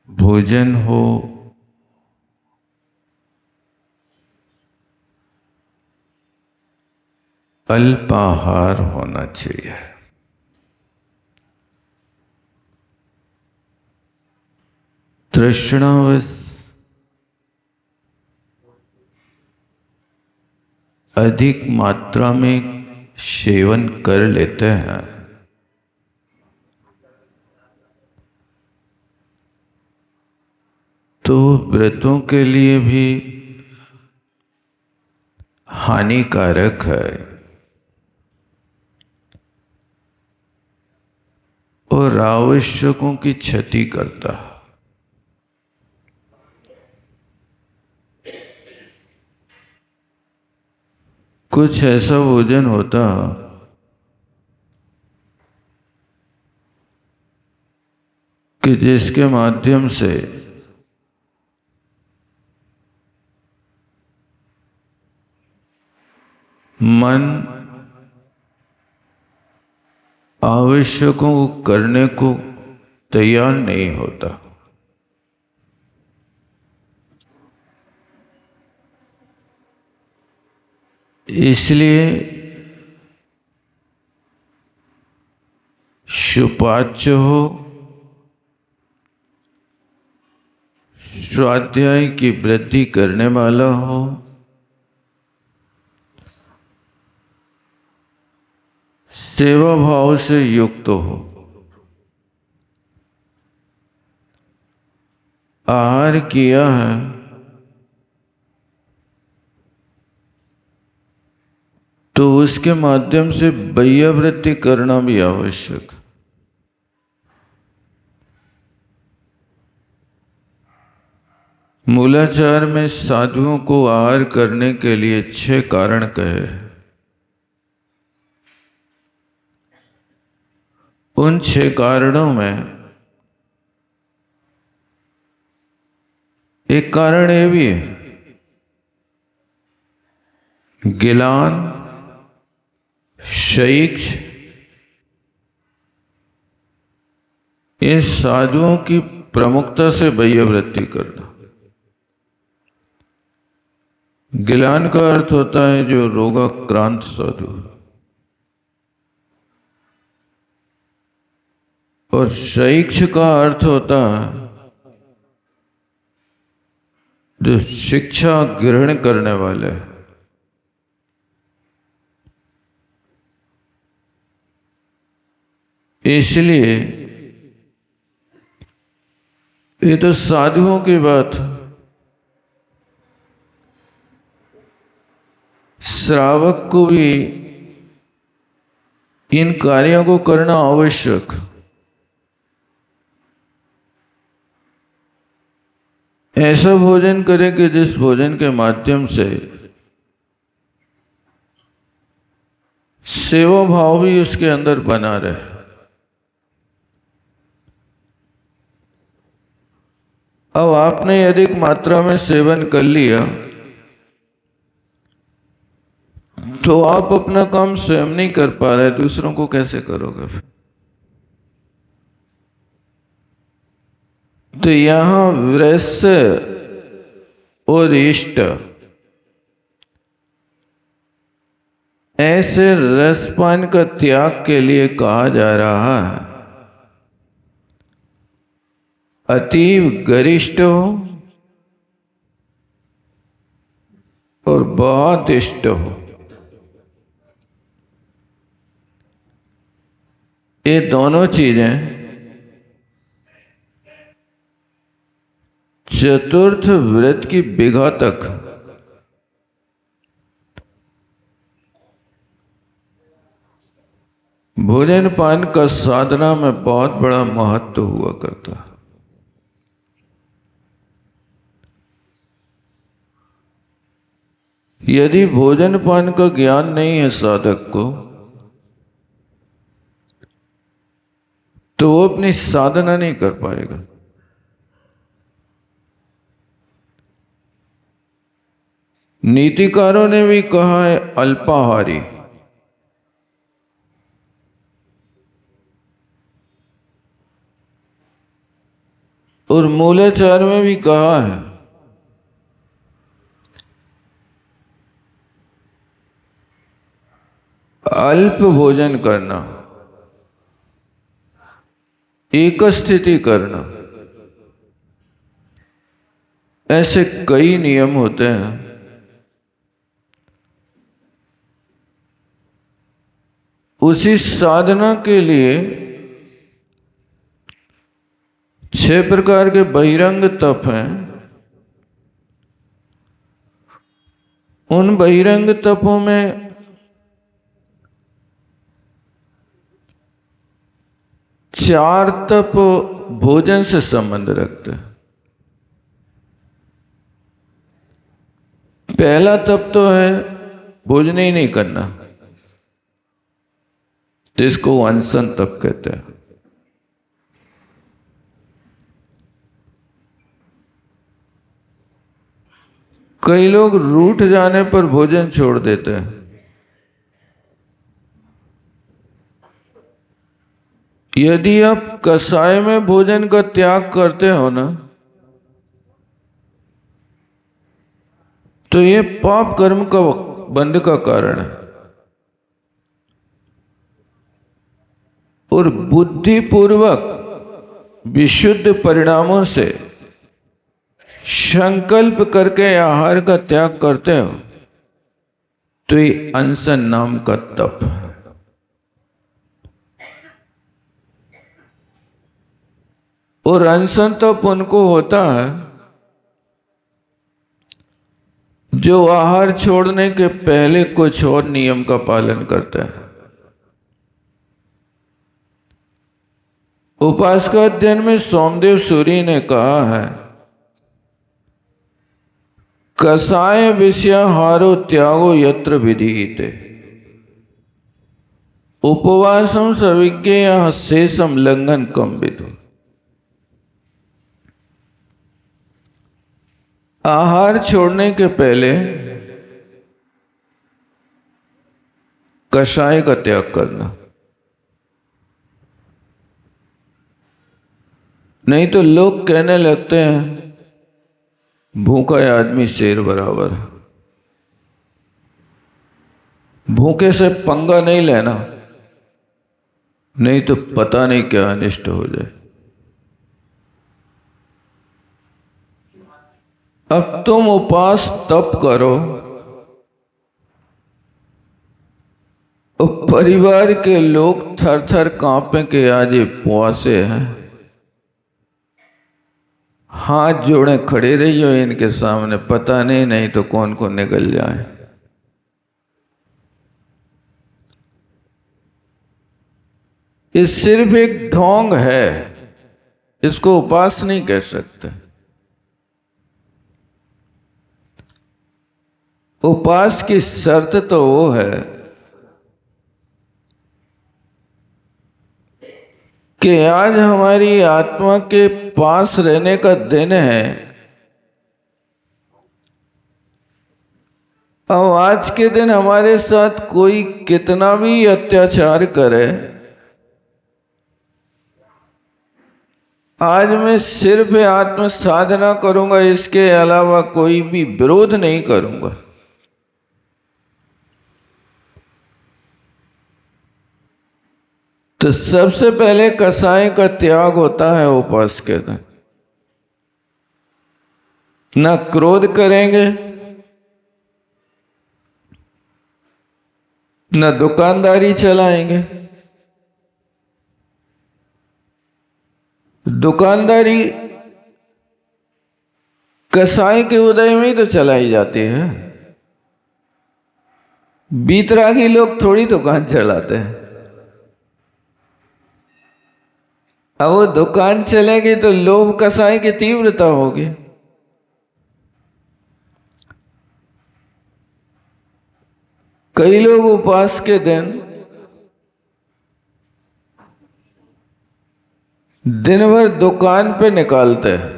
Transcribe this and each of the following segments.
भोजन हो, अल्पाहार होना चाहिए। तृष्णावश अधिक मात्रा में सेवन कर लेते हैं तो व्रतों के लिए भी हानिकारक है और आवश्यकों की क्षति करता है। कुछ ऐसा भोजन होता कि जिसके माध्यम से मन आवश्यकों को करने को तैयार नहीं होता। इसलिए सुपाच्य हो, स्वाध्याय की वृद्धि करने वाला हो, सेवा भाव से युक्त हो, आहार किया है तो उसके माध्यम से बाह्यवृत्ति करना भी आवश्यक। मूलाचार में साधुओं को आहार करने के लिए 6 कारण कहे। उन 6 कारणों में एक कारण ये भी है, गिलान, शैक्ष, इन साधुओं की प्रमुखता से बाह्यवृत्ति करना। गिलान का अर्थ होता है जो रोगाक्रांत साधु, और शैक्ष का अर्थ होता है जो शिक्षा ग्रहण करने वाले हैं। इसलिए ये तो साधुओं की बात, श्रावक को भी इन कार्यों को करना आवश्यक। ऐसा भोजन करें कि जिस भोजन के माध्यम से सेवा भाव भी उसके अंदर बना रहे। अब आपने अधिक मात्रा में सेवन कर लिया तो आप अपना काम स्वयं नहीं कर पा रहे, दूसरों को कैसे करोगे फिर? तो यहां वैश्य और इष्ट ऐसे रसपान का त्याग के लिए कहा जा रहा है। अतीव गरिष्ठ हो और बहुत इष्ट हो, ये दोनों चीजें चतुर्थ व्रत की विघातक। भोजन पान का साधना में बहुत बड़ा महत्व हुआ करता है। यदि भोजन पान का ज्ञान नहीं है साधक को तो वो अपनी साधना नहीं कर पाएगा। नीतिकारों ने भी कहा है अल्पाहारी। और मूलाचार में भी कहा है अल्प भोजन करना, एक स्थिति करना, ऐसे कई नियम होते हैं। उसी साधना के लिए 6 प्रकार के बहिरंग तप हैं। उन बहिरंग तपों में चार तप भोजन से संबंध रखते हैं। पहला तप तो है भोजन ही नहीं करना, जिसको अनशन तप कहते हैं। कई लोग रूठ जाने पर भोजन छोड़ देते हैं। यदि आप कसाय में भोजन का त्याग करते हो ना, तो ये पाप कर्म का बंध का कारण है। और बुद्धिपूर्वक विशुद्ध परिणामों से संकल्प करके आहार का त्याग करते हो, तो ये अनशन नाम का तप है। और अनशन तप उनको होता है जो आहार छोड़ने के पहले कुछ और नियम का पालन करते हैं। उपासका अध्ययन में सोमदेव सूरी ने कहा है, कसाय विषयाहारो त्यागो यत्र विधीयते उपवासम सविज्ञेयः शेषम लंघन कम विदु। आहार छोड़ने के पहले कषाय का त्याग करना, नहीं तो लोग कहने लगते हैं भूखा आदमी शेर बराबर है। भूखे से पंगा नहीं लेना, नहीं तो पता नहीं क्या अनिष्ट हो जाए। अब तुम उपास तप करो, और परिवार के लोग थर थर कांपे के आज ये उपवासे हैं, हाथ जोड़े खड़े रहियो इनके सामने, पता नहीं तो कौन कौन निकल जाए। ये सिर्फ एक ढोंग है, इसको उपास नहीं कह सकते। उपास की शर्त तो वो है कि आज हमारी आत्मा के पास रहने का दिन है। अब आज के दिन हमारे साथ कोई कितना भी अत्याचार करे, आज मैं सिर्फ आत्म साधना करूंगा, इसके अलावा कोई भी विरोध नहीं करूंगा। तो सबसे पहले कसाय का त्याग होता है उपास के दिन। ना क्रोध करेंगे, ना दुकानदारी चलाएंगे। दुकानदारी कसाय के उदय में ही तो चलाई जाती है। बीतरागी लोग थोड़ी दुकान चलाते हैं। अब वो दुकान चलेगी तो लोभ कसाय की तीव्रता होगी। कई लोग उपवास के दिन भर दुकान पे निकालते हैं,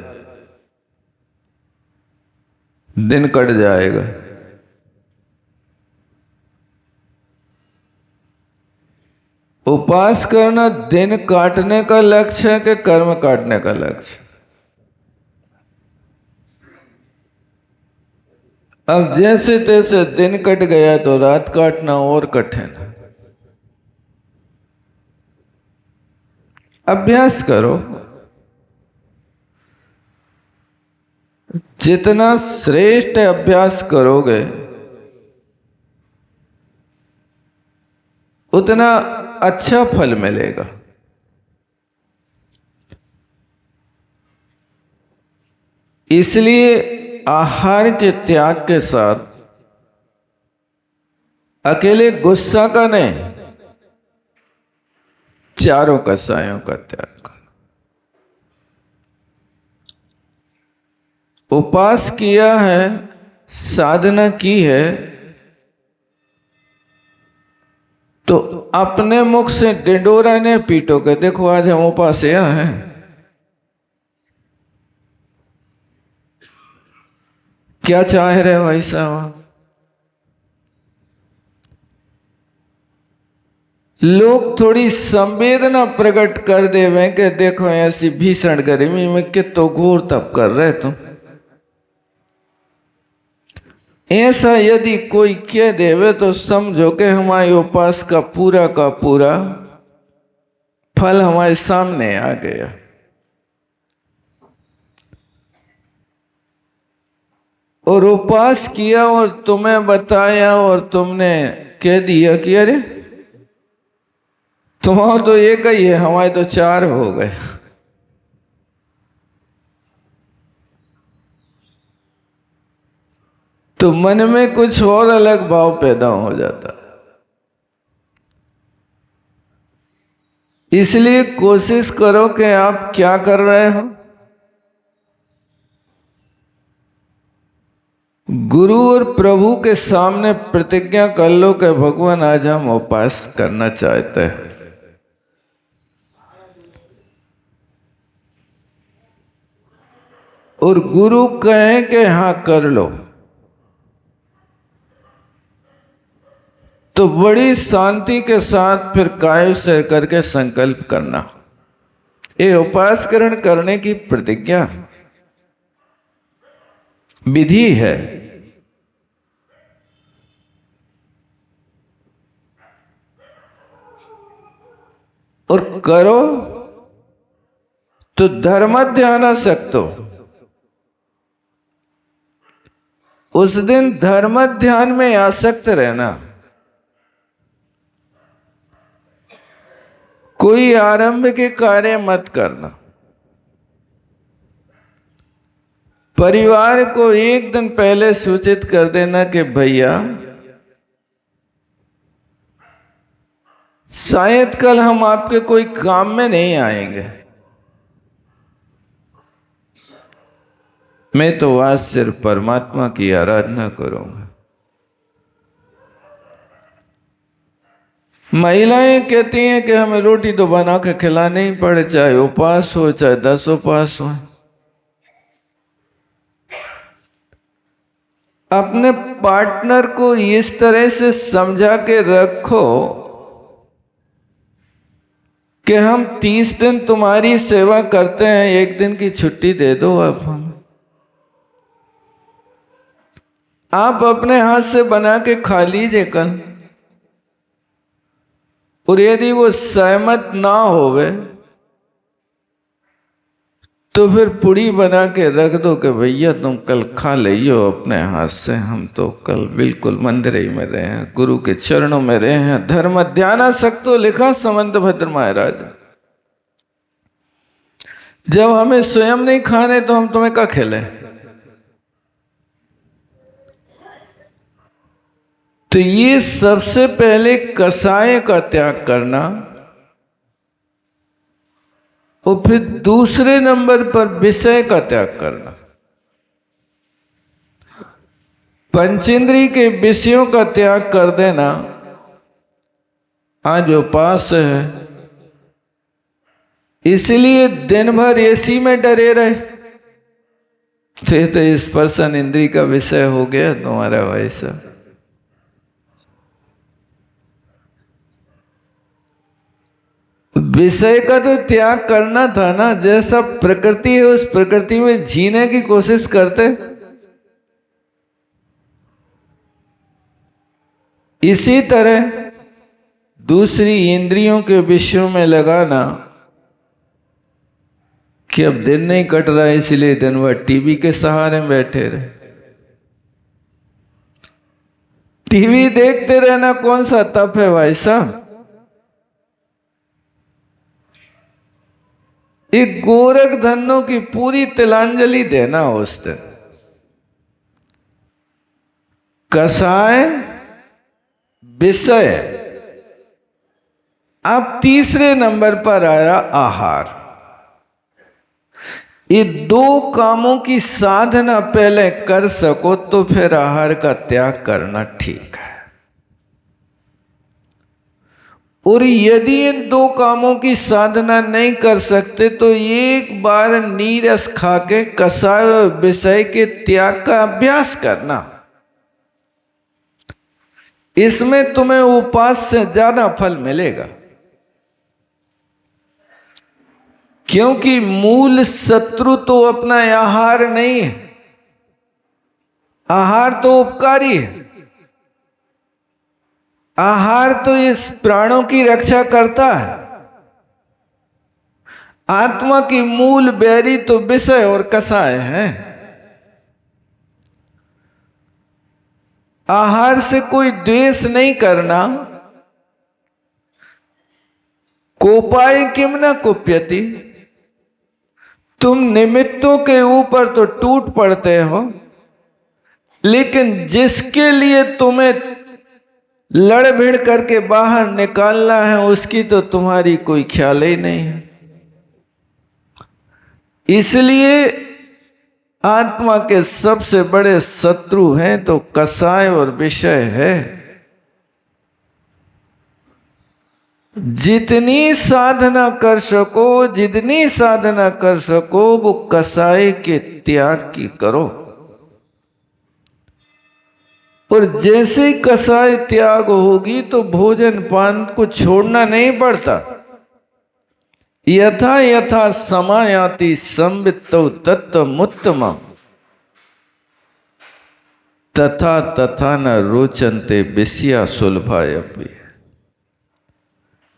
दिन कट जाएगा। उपवास करना दिन काटने का लक्ष्य है कि कर्म काटने का लक्ष्य? अब जैसे तैसे दिन कट गया तो रात काटना और कठिन। अभ्यास करो, जितना श्रेष्ठ अभ्यास करोगे उतना अच्छा फल मिलेगा। इसलिए आहार के त्याग के साथ अकेले गुस्सा का नहीं, चारों कसायों का त्याग करो। उपवास किया है, साधना की है, तो अपने मुख से डिंडोरा ने पीटो के देखो आज हम उपास्या हैं। क्या चाह रहे हो भाई साहब? लोग थोड़ी संवेदना प्रकट कर देवे कि देखो ऐसी भीषण गर्मी में कितो घोर तप कर रहे तुम। ऐसा यदि कोई कह देवे तो समझो कि हमारे उपास का पूरा फल हमारे सामने आ गया। और उपास किया और तुम्हें बताया और तुमने कह दिया कि अरे तुम्हारा तो एक ही है, हमारे तो चार हो गए। तो मन में कुछ और अलग भाव पैदा हो जाता है। इसलिए कोशिश करो कि आप क्या कर रहे हो। गुरु और प्रभु के सामने प्रतिज्ञा कर लो कि भगवान आज हम उपास करना चाहते हैं। और गुरु कहे कि हाँ कर लो, तो बड़ी शांति के साथ फिर कायु से करके संकल्प करना। ये उपासकरण करने की प्रतिज्ञा विधि है। और करो तो धर्म ध्यान सकतो। उस दिन धर्म ध्यान में आसक्त रहना। कोई आरंभ के कार्य मत करना। परिवार को एक दिन पहले सूचित कर देना कि भैया शायद कल हम आपके कोई काम में नहीं आएंगे, मैं तो आज सिर्फ परमात्मा की आराधना करूंगा। महिलाएं कहती हैं कि हमें रोटी तो बना के खिलानी ही पड़े, चाहे उपवास हो चाहे 10 उपवास हो। अपने पार्टनर को इस तरह से समझा के रखो कि हम 30 दिन तुम्हारी सेवा करते हैं, एक दिन की छुट्टी दे दो। अब हम आप अपने हाथ से बना के खा लीजिए कल। और यदि वो सहमत ना होवे तो फिर पूड़ी बना के रख दो कि भैया तुम कल खा लियो अपने हाथ से, हम तो कल बिल्कुल मंदिर ही में रहे हैं, गुरु के चरणों में रहे हैं। धर्म ध्यान सक्तो लिखा समंत भद्र महाराज। जब हमें स्वयं नहीं खाने तो हम तुम्हें क्या खिले। तो ये सबसे पहले कसाय का त्याग करना, और फिर दूसरे नंबर पर विषय का त्याग करना। पंचेंद्रिय के विषयों का त्याग कर देना आज उपास है। इसलिए दिन भर एसी में डरे रहे थे तो स्पर्शन इंद्रिय का विषय हो गया तुम्हारा भाई साहब। विषय का तो त्याग करना था ना। जैसा प्रकृति है उस प्रकृति में जीने की कोशिश करते। इसी तरह दूसरी इंद्रियों के विषयों में लगाना कि अब दिन नहीं कट रहा है इसलिए दिन भर टीवी के सहारे बैठे रहे। टीवी देखते रहना कौन सा तप है भाई साहब? एक गोरख धनों की पूरी तिलांजलि देना उस दिन। कसाय विषय। अब तीसरे नंबर पर आया आहार। ये दो कामों की साधना पहले कर सको तो फिर आहार का त्याग करना ठीक है। और यदि इन दो कामों की साधना नहीं कर सकते तो एक बार नीरस खा के कसाय और विषय के त्याग का अभ्यास करना। इसमें तुम्हें उपवास से ज्यादा फल मिलेगा, क्योंकि मूल शत्रु तो अपना आहार नहीं है, आहार तो उपकारी है। आहार तो इस प्राणों की रक्षा करता है। आत्मा की मूल बैरी तो विषय और कसाय है। आहार से कोई द्वेष नहीं करना। कोपाय किम न कुप्यति। तुम निमित्तों के ऊपर तो टूट पड़ते हो, लेकिन जिसके लिए तुम्हें लड़ भिड़ करके बाहर निकालना है उसकी तो तुम्हारी कोई ख्याल ही नहीं है। इसलिए आत्मा के सबसे बड़े शत्रु हैं तो कसाय और विषय है। जितनी साधना कर सको, जितनी साधना कर सको वो कसाय के त्याग की करो। और जैसे ही कसाय त्याग होगी तो भोजन पान को छोड़ना नहीं पड़ता। यथा यथा समायाति संवित्तौ तत्त्वमुत्तमम् तथा तथा न रोचन्ते विषया सुलभायपि।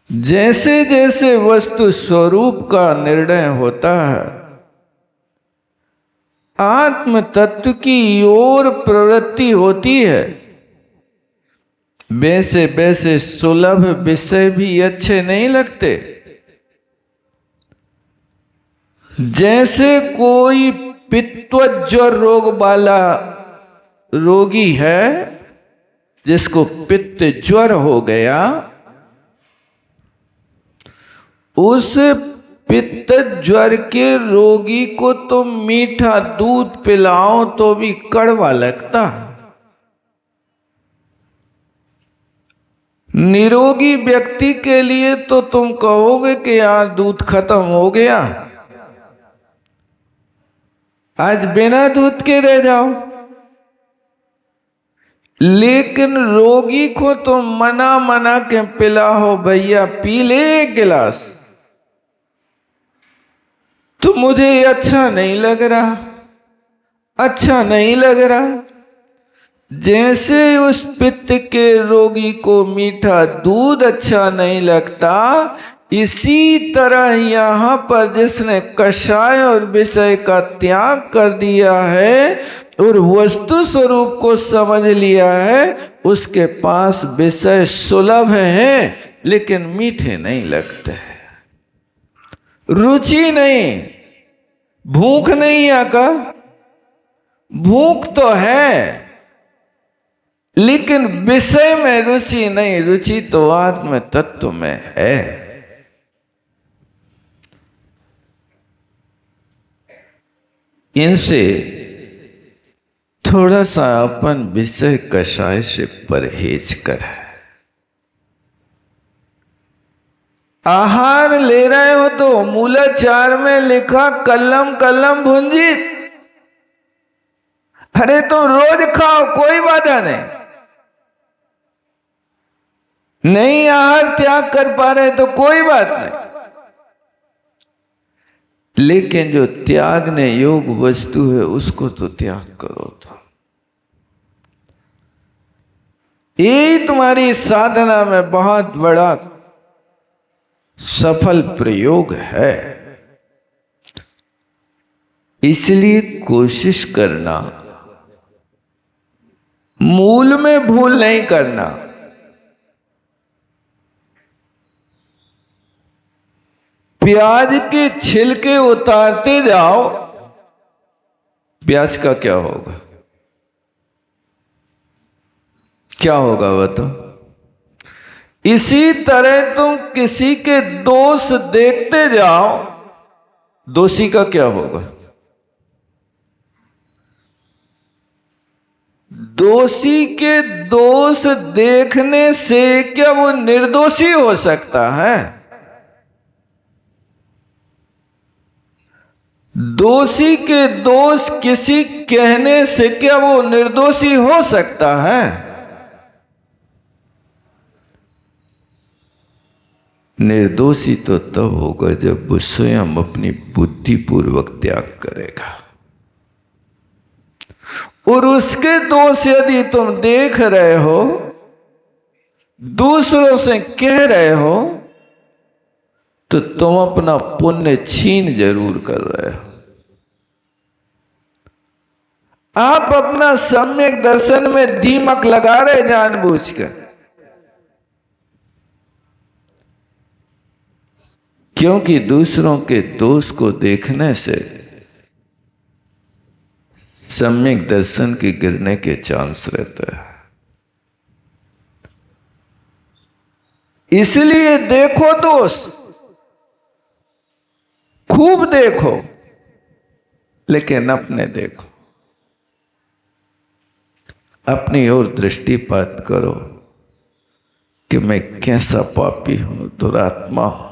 जैसे जैसे वस्तु स्वरूप का निर्णय होता है, आत्म तत्व की ओर प्रवृत्ति होती है, वैसे वैसे सुलभ विषय भी अच्छे नहीं लगते। जैसे कोई पित्तज्वर रोग वाला रोगी है, जिसको पित्त ज्वर हो गया, उस पित्त ज्वर के रोगी को तो मीठा दूध पिलाओ तो भी कड़वा लगता। निरोगी व्यक्ति के लिए तो तुम कहोगे कि यार दूध खत्म हो गया, आज बिना दूध के रह जाओ। लेकिन रोगी को तो मना मना के पिलाओ, भैया पी ले एक गिलास, तो मुझे अच्छा नहीं लग रहा, अच्छा नहीं लग रहा। जैसे उस पित्त के रोगी को मीठा दूध अच्छा नहीं लगता, इसी तरह यहां पर जिसने कषाय और विषय का त्याग कर दिया है और वस्तु स्वरूप को समझ लिया है, उसके पास विषय सुलभ है लेकिन मीठे नहीं लगते, रुचि नहीं। भूख नहीं आका, भूख तो है लेकिन विषय में रुचि नहीं। रुचि तो आत्म तत्व में है। इनसे थोड़ा सा अपन विषय कषाय से परहेज करें। आहार ले रहे हो तो मूलाचार में लिखा कल्लम कल्लम भुंजित। अरे तो रोज खाओ, कोई बाधा नहीं। नहीं आहार त्याग कर पा रहे तो कोई बात नहीं, लेकिन जो त्यागने योग वस्तु है उसको तो त्याग करो। तो यही तुम्हारी साधना में बहुत बड़ा सफल प्रयोग है। इसलिए कोशिश करना, मूल में भूल नहीं करना। प्याज के छिलके उतारते जाओ, प्याज का क्या होगा? क्या होगा वह तो? इसी तरह तुम किसी के दोष देखते जाओ, दोषी का क्या होगा? दोषी के दोष देखने से क्या वो निर्दोषी हो सकता है? दोषी के दोष किसी कहने से क्या वो निर्दोषी हो सकता है? निर्दोषी तो तब होगा जब वो स्वयं अपनी बुद्धि पूर्वक त्याग करेगा। और उसके दोष यदि तुम देख रहे हो, दूसरों से कह रहे हो, तो तुम अपना पुण्य छीन जरूर कर रहे हो। आप अपना सम्यक दर्शन में दीमक लगा रहे जानबूझकर, क्योंकि दूसरों के दोष को देखने से सम्यक दर्शन के गिरने के चांस रहते हैं। इसलिए देखो दोष, खूब देखो, लेकिन अपने देखो, अपनी ओर दृष्टिपात करो कि मैं कैसा पापी हूं, दुरात्मा हूं,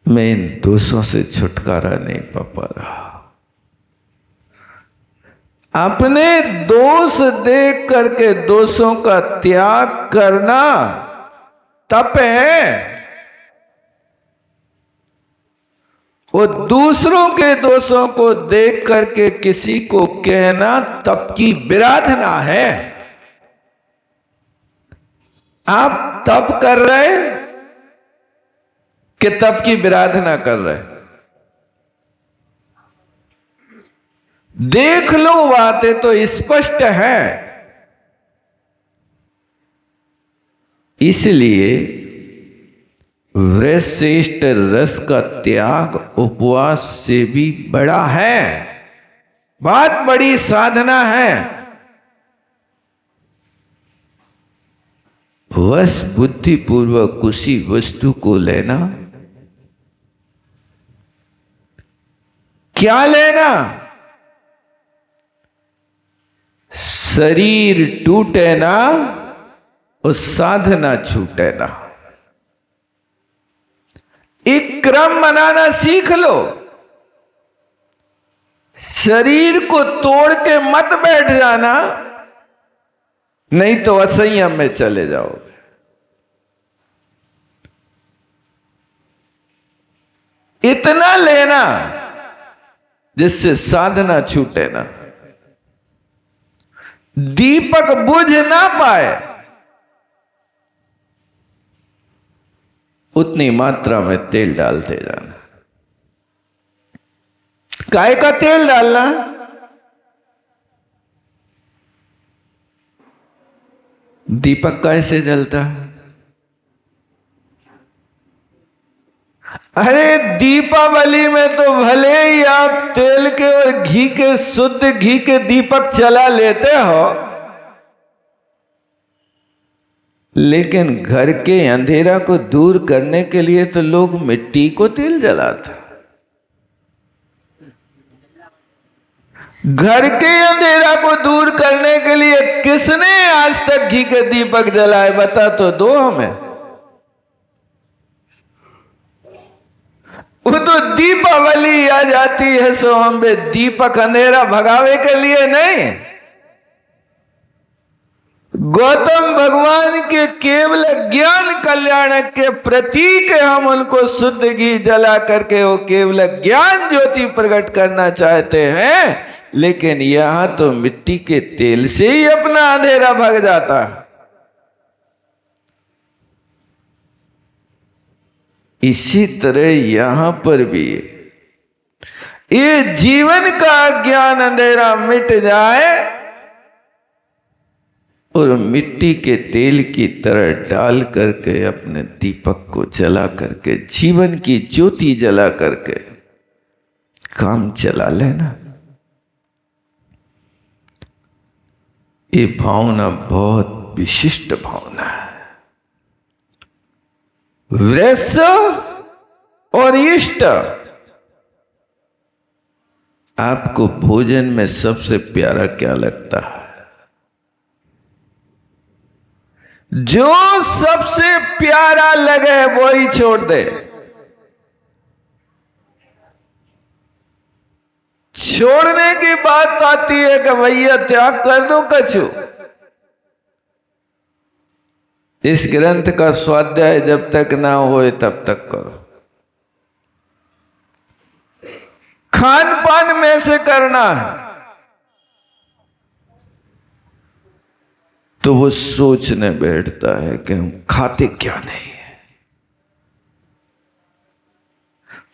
मैं इन दोषों से छुटकारा नहीं पा रहा। अपने दोष देख करके दोषों का त्याग करना तप है। वो दूसरों के दोषों को देख करके किसी को कहना तप की विराधना है। आप तप कर रहे कि तप की विराधना कर रहे? देख लो, बातें तो स्पष्ट है। इसलिए वृश्चिष्ट रस का त्याग उपवास से भी बड़ा है, बहुत बड़ी साधना है। बस बुद्धिपूर्वक उसी वस्तु को लेना। क्या लेना? शरीर टूटे ना और साधना छूटे ना। एक क्रम बनाना सीख लो। शरीर को तोड़ के मत बैठ जाना, नहीं तो असंयम में चले जाओगे। इतना लेना जिससे साधना छूटे ना, दीपक बुझ ना पाए, उतनी मात्रा में तेल डालते जाना। काय का तेल डालना? दीपक कैसे जलता है? अरे दीपावली में तो भले ही आप तेल के और घी के, शुद्ध घी के दीपक जला लेते हो, लेकिन घर के अंधेरा को दूर करने के लिए तो लोग मिट्टी को तेल जलाते। घर के अंधेरा को दूर करने के लिए किसने आज तक घी के दीपक जलाए? बता तो दो हमें। वो तो दीपावली आ जाती है सो हम पे दीपक अंधेरा भगावे के लिए नहीं। गौतम भगवान के केवल ज्ञान कल्याण के प्रतीक हम उनको शुद्ध घी जला करके वो केवल ज्ञान ज्योति प्रकट करना चाहते हैं लेकिन यहां तो मिट्टी के तेल से ही अपना अंधेरा भग जाता है। इसी तरह यहां पर भी ये जीवन का ज्ञान अंधेरा मिट जाए और मिट्टी के तेल की तरह डाल करके अपने दीपक को जला करके जीवन की ज्योति जला करके काम चला लेना। ये भावना बहुत विशिष्ट भावना है। वृष और इष्ट, आपको भोजन में सबसे प्यारा क्या लगता है? जो सबसे प्यारा लगे वही छोड़ दे। छोड़ने की बात आती है कि भैया त्याग कर दो कछु। इस ग्रंथ का स्वाध्याय जब तक ना होए तब तक करो। खान पान में से करना है तो वो सोचने बैठता है कि हम खाते क्या नहीं है।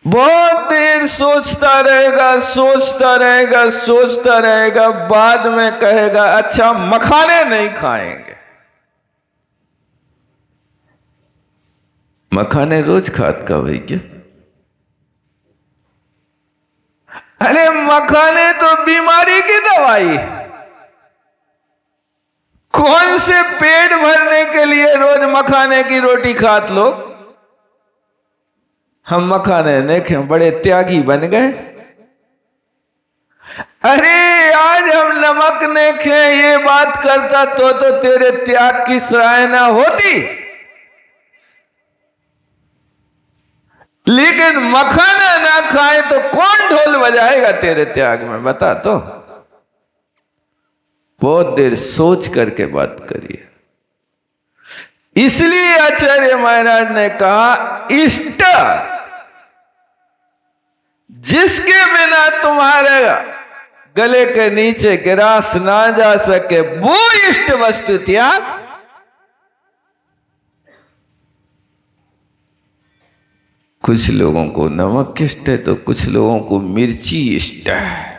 बहुत देर सोचता रहेगा, सोचता रहेगा, सोचता रहेगा, बाद में कहेगा अच्छा मखाने नहीं खाएंगे। मखाने रोज खात का भाई क्या? अरे मखाने तो बीमारी की दवाई है। कौन से पेट भरने के लिए रोज मखाने की रोटी खात लोग? हम मखाने नहीं खाए, बड़े त्यागी बन गए। अरे आज हम नमक नहीं खाए ये बात करता तो तेरे त्याग की सराहना होती, लेकिन मखाना ना खाए तो कौन ढोल बजाएगा तेरे त्याग में, बता तो। बहुत देर सोच करके बात करिए। इसलिए आचार्य महाराज ने कहा इष्ट, जिसके बिना तुम्हारे गले के नीचे गिरास ना जा सके वो इष्ट वस्तु त्याग। कुछ लोगों को नमक इष्ट है तो कुछ लोगों को मिर्ची इष्ट है,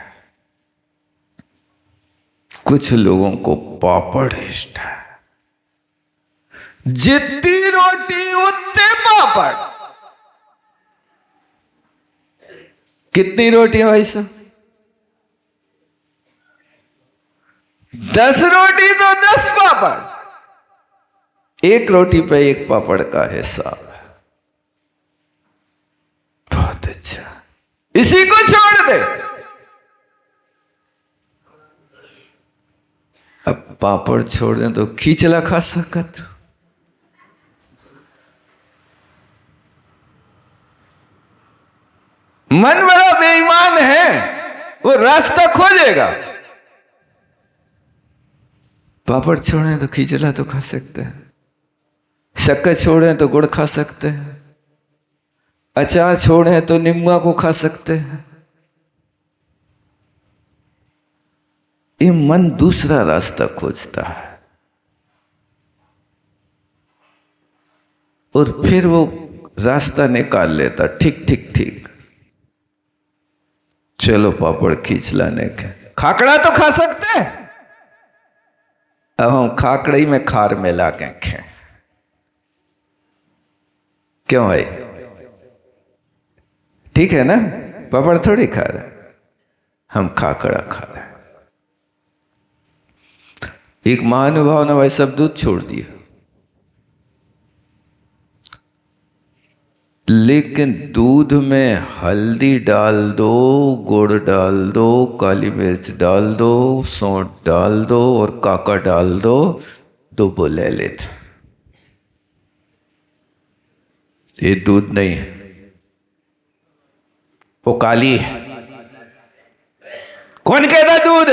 कुछ लोगों को पापड़ इष्ट है। जितनी रोटी उतने पापड़। कितनी रोटी भाई साहब? 10 रोटी तो 10 पापड़। एक रोटी पे एक पापड़ का हिसाब है। बहुत अच्छा, इसी को छोड़ दे। अब पापड़ छोड़ दें तो खींचला खा सकत। मन बड़ा बेईमान है, वो रास्ता खोजेगा। पापड़ छोड़े तो खींचला तो खा सकते हैं, शक्कर छोड़े तो गुड़ खा सकते हैं, अचार छोड़े तो नींबू को खा सकते हैं। ये मन दूसरा रास्ता खोजता है और फिर वो रास्ता निकाल लेता। ठीक ठीक ठीक, चलो पापड़ खींच लाने के। खाकड़ा तो खा सकते हैं, अब हम खाकड़ी में खार मिला के खाएं। क्यों भाई? ठीक है ना, पापड़ थोड़ी खा रहे, हम खाकड़ा खा रहे हैं। एक महानुभाव ने भाई सब दूध छोड़ दिया, लेकिन दूध में हल्दी डाल दो, गुड़ डाल दो, काली मिर्च डाल दो, सौंठ डाल दो और काका डाल दो, तो वो ले लेते। ये दूध नहीं है, वो काली है। कौन कहता दूध?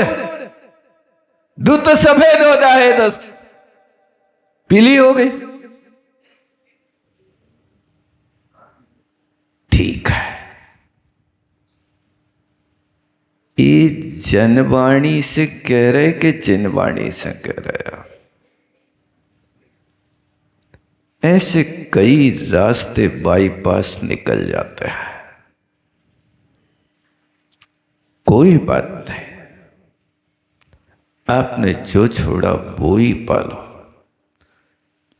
दूध तो सफेद होता है दोस्त, पीली हो गई। ठीक है, ये जनवाणी से कह रहे कि जिनवाणी से कह रहे? ऐसे कई रास्ते बाईपास निकल जाते हैं। कोई बात नहीं, आपने जो छोड़ा वो ही पालो,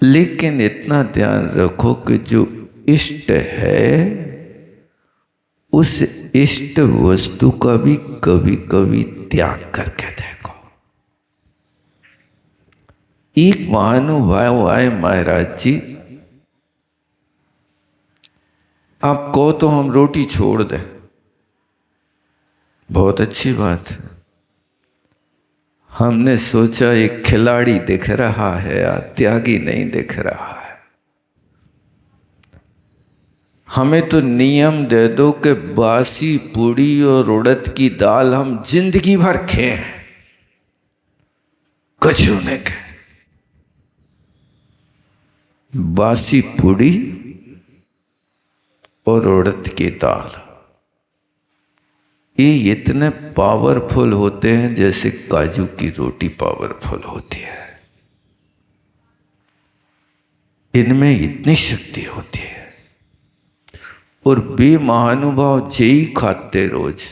लेकिन इतना ध्यान रखो कि जो इष्ट है उस इष्ट वस्तु का भी कभी कभी त्याग करके देखो। एक महानुभाव आए, महाराज जी आप कहो तो हम रोटी छोड़ दें। बहुत अच्छी बात है। हमने सोचा एक खिलाड़ी दिख रहा है या त्यागी नहीं दिख रहा है। हमें तो नियम दे दो कि बासी पूड़ी और उड़द की दाल हम जिंदगी भर खाएं, कुछ नहीं खाए। बासी पूड़ी और उड़द की दाल, ये इतने पावरफुल होते हैं जैसे काजू की रोटी पावरफुल होती है। इनमें इतनी शक्ति होती है। और बे महानुभाव जेई खाते रोज,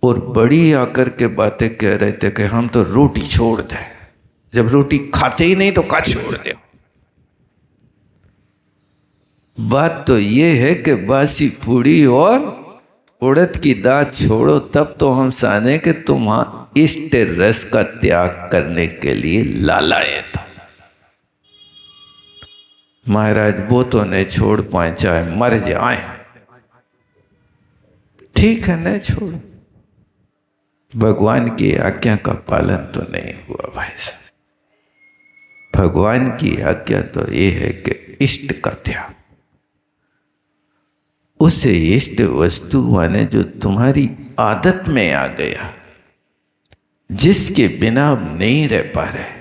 और बड़ी आकर के बातें कह रहे थे कि हम तो रोटी छोड़ दें। जब रोटी खाते ही नहीं तो क्या छोड़ दे? बात तो ये है कि बासी पूड़ी और उड़द की दाल छोड़ो, तब तो हम साने कि तुम इष्ट रस का त्याग करने के लिए लालाए था। महाराज वो तो नहीं छोड़ पाए, चाहे मर जाए। ठीक है, नहीं छोड़ो। भगवान की आज्ञा का पालन तो नहीं हुआ भाई साहब। भगवान की आज्ञा तो ये है कि इष्ट का त्याग, उसे इष्ट वस्तु माने जो तुम्हारी आदत में आ गया, जिसके बिना अब नहीं रह पा रहे।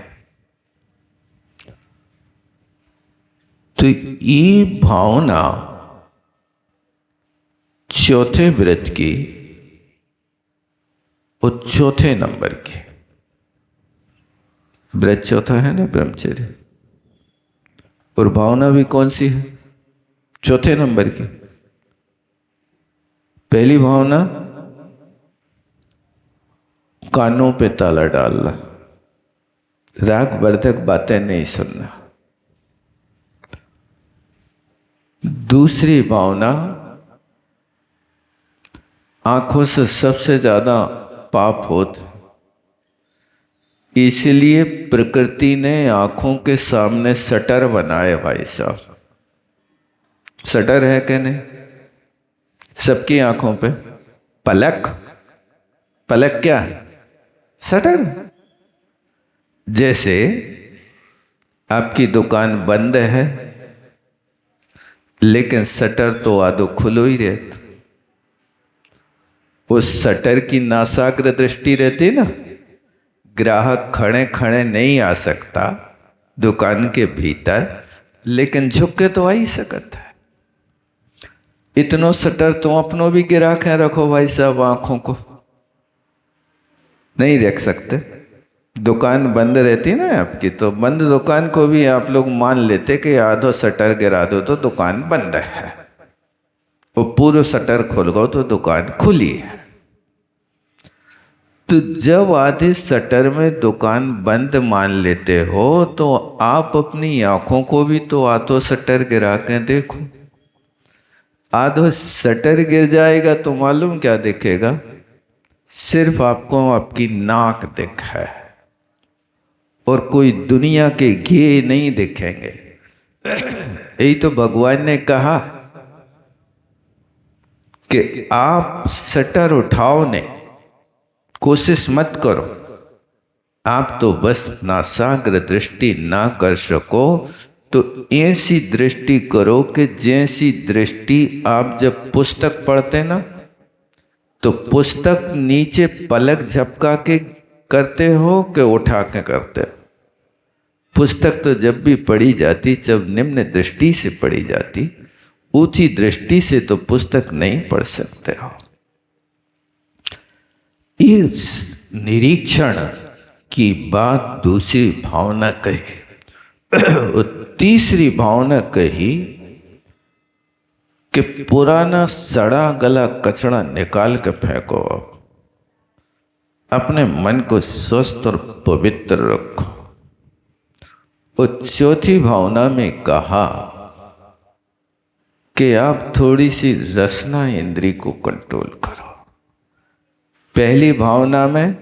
तो ये भावना चौथे व्रत की और चौथे नंबर की, व्रत चौथा है ना ब्रह्मचर्य, और भावना भी कौन सी है? चौथे नंबर की। पहली भावना कानों पे ताला डालना, राग वर्धक बातें नहीं सुनना। दूसरी भावना आंखों से सबसे ज्यादा पाप होता, इसलिए प्रकृति ने आंखों के सामने शटर बनाए भाई साहब। शटर है कि नहीं? सबकी आंखों पे पलक। पलक क्या है? शटर। जैसे आपकी दुकान बंद है लेकिन शटर तो आधो खुलो ही रहता। उस शटर की नासाग्र दृष्टि रहती ना, ग्राहक खड़े खड़े नहीं आ सकता दुकान के भीतर, लेकिन झुक के तो आ ही सकता है। इतनो शटर तो अपनों भी गिरा के रखो भाई साहब, आंखों को नहीं देख सकते। दुकान बंद रहती ना आपकी, तो बंद दुकान को भी आप लोग मान लेते कि आधो शटर गिरा दो तो दुकान बंद है, वो पूरा शटर खोल गो तो दुकान खुली है। तो जब आधे शटर में दुकान बंद मान लेते हो तो आप अपनी आंखों को भी तो आधो शटर गिरा के देखो। आधो शटर गिर जाएगा तो मालूम क्या दिखेगा? सिर्फ आपको आपकी नाक दिखा है और कोई दुनिया के घे नहीं दिखेंगे। यही तो भगवान ने कहा कि आप शटर उठाओ नहीं, कोशिश मत करो। आप तो बस नासाग्र दृष्टि ना कर सको तो ऐसी दृष्टि करो कि जैसी दृष्टि आप जब पुस्तक पढ़ते ना, तो पुस्तक नीचे पलक झपका के करते हो कि उठा के करते हो? पुस्तक तो जब भी पढ़ी जाती, जब निम्न दृष्टि से पढ़ी जाती, ऊंची दृष्टि से तो पुस्तक नहीं पढ़ सकते हो। इस निरीक्षण की बात दूसरी भावना कही और तीसरी भावना कही कि पुराना सड़ा गला कचरा निकाल के फेंको, अपने मन को स्वस्थ और पवित्र रखो। और चौथी भावना में कहा कि आप थोड़ी सी रसना इंद्री को कंट्रोल करो। पहली भावना में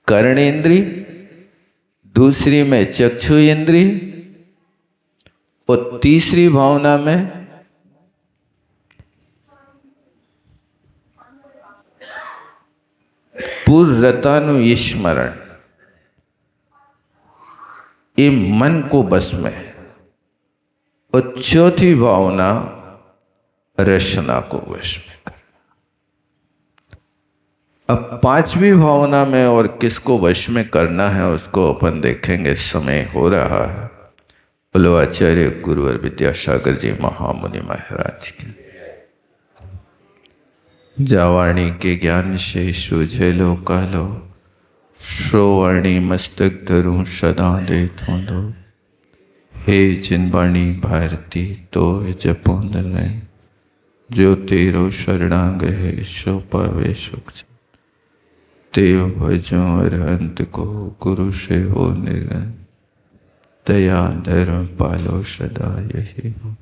कर्णेंद्री, दूसरी में चक्षु इंद्री और तीसरी भावना में पूर्वरतानु स्मरण, ये मन को बस में। और चौथी भावना रचना को वश में कर। अब पांचवी भावना में और किसको वश में करना है उसको अपन देखेंगे, समय हो रहा है। बोलो आचार्य गुरुवर विद्यासागर जी महामुनि महाराज की। जावाणी के ज्ञान से सूझे लो कालो, श्रोवाणी मस्तक धरूं सदा दे थोंदो। हे जिनवाणी भारती तो जपो नरै, जो तेरो शरणांग है सो पावे सुख। देव भजो अरहंत को गुरु से हो निर्गन, दया धर्म पालो सदा यही हो।